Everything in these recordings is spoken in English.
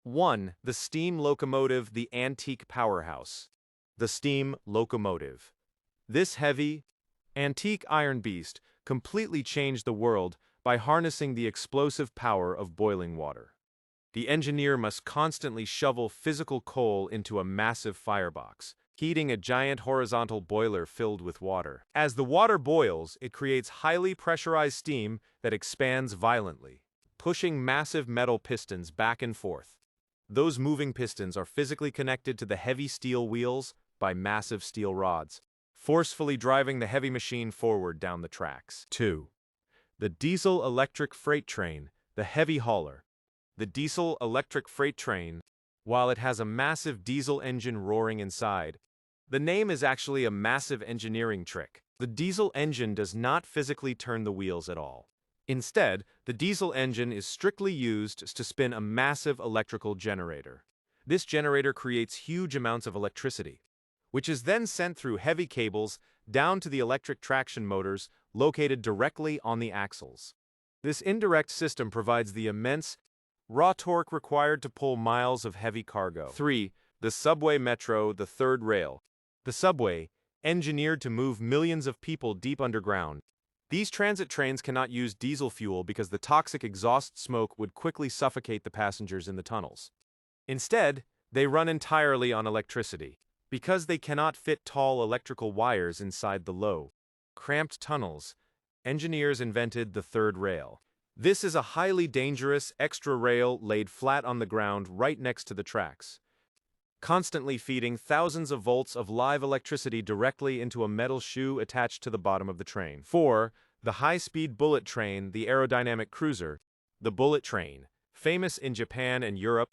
1. The steam locomotive, the antique powerhouse. The steam locomotive. This heavy, antique iron beast completely changed the world by harnessing the explosive power of boiling water. The engineer must constantly shovel physical coal into a massive firebox, heating a giant horizontal boiler filled with water. As the water boils, it creates highly pressurized steam that expands violently, pushing massive metal pistons back and forth. Those moving pistons are physically connected to the heavy steel wheels by massive steel rods, forcefully driving the heavy machine forward down the tracks. 2. The diesel-electric freight train, the heavy hauler. The diesel-electric freight train, while it has a massive diesel engine roaring inside, the name is actually a massive engineering trick. The diesel engine does not physically turn the wheels at all. Instead, the diesel engine is strictly used to spin a massive electrical generator. This generator creates huge amounts of electricity, which is then sent through heavy cables down to the electric traction motors located directly on the axles. This indirect system provides the immense raw torque required to pull miles of heavy cargo. 3. The subway metro, the third rail. The subway, engineered to move millions of people deep underground. These transit trains cannot use diesel fuel because the toxic exhaust smoke would quickly suffocate the passengers in the tunnels. Instead, they run entirely on electricity. Because they cannot fit tall electrical wires inside the low, cramped tunnels, engineers invented the third rail. This is a highly dangerous extra rail laid flat on the ground right next to the tracks, constantly feeding thousands of volts of live electricity directly into a metal shoe attached to the bottom of the train. 4. The high-speed bullet train, the aerodynamic cruiser. The bullet train, famous in Japan and Europe.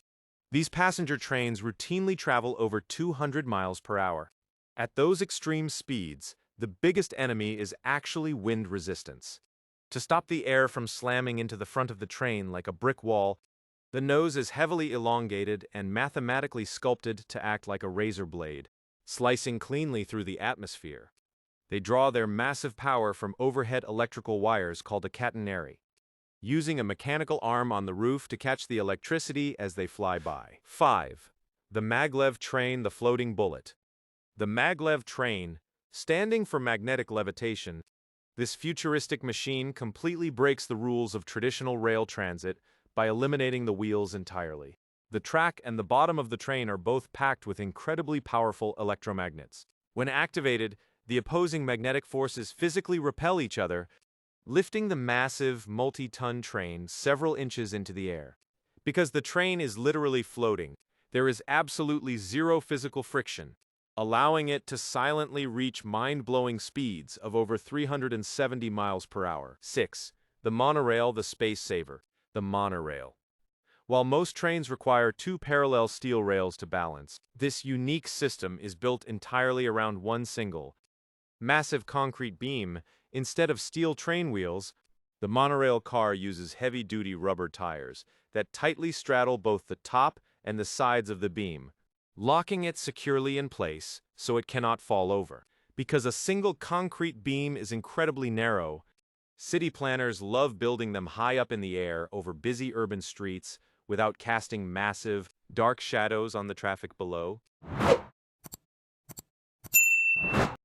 These passenger trains routinely travel over 200 miles per hour. At those extreme speeds, the biggest enemy is actually wind resistance. To stop the air from slamming into the front of the train like a brick wall, the nose is heavily elongated and mathematically sculpted to act like a razor blade, slicing cleanly through the atmosphere. They draw their massive power from overhead electrical wires called a catenary, using a mechanical arm on the roof to catch the electricity as they fly by. 5. The Maglev train, the floating bullet. The Maglev train, standing for magnetic levitation, this futuristic machine completely breaks the rules of traditional rail transit by eliminating the wheels entirely. The track and the bottom of the train are both packed with incredibly powerful electromagnets. When activated, the opposing magnetic forces physically repel each other, lifting the massive, multi-ton train several inches into the air. Because the train is literally floating, there is absolutely zero physical friction, allowing it to silently reach mind-blowing speeds of over 370 miles per hour. 6. The monorail, the space saver. The monorail. While most trains require two parallel steel rails to balance, this unique system is built entirely around one single, massive concrete beam. Instead of steel train wheels, the monorail car uses heavy-duty rubber tires that tightly straddle both the top and the sides of the beam, locking it securely in place so it cannot fall over. Because a single concrete beam is incredibly narrow, city planners love building them high up in the air over busy urban streets without casting massive, dark shadows on the traffic below.